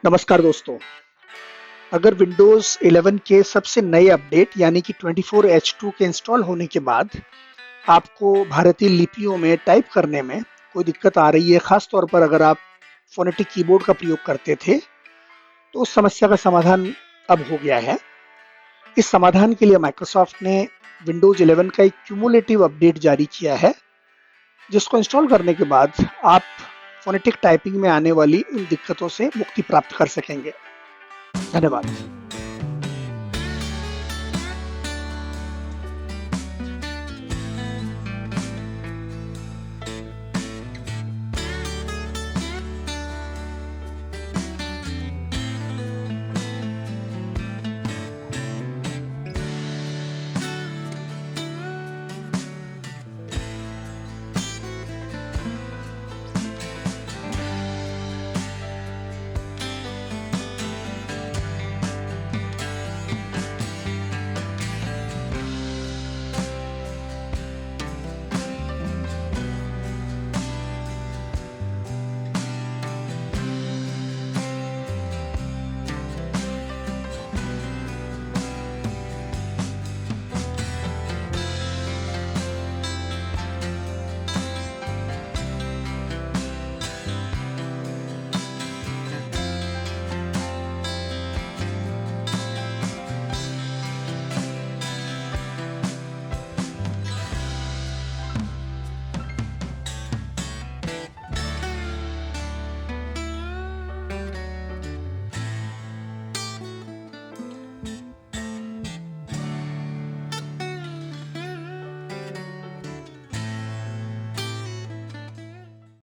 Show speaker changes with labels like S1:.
S1: नमस्कार दोस्तों। अगर विंडोज 11 के सबसे नए अपडेट यानी कि 24H2 के इंस्टॉल होने के बाद आपको भारतीय लिपियों में टाइप करने में कोई दिक्कत आ रही है, खास तौर पर अगर आप फोनेटिक कीबोर्ड का प्रयोग करते थे, तो उस समस्या का समाधान अब हो गया है। इस समाधान के लिए माइक्रोसॉफ्ट ने विंडोज 11 का एक क्यूमुलेटिव अपडेट जारी किया है, जिसको इंस्टॉल करने के बाद आप फोनेटिक टाइपिंग में आने वाली इन दिक्कतों से मुक्ति प्राप्त कर सकेंगे। धन्यवाद।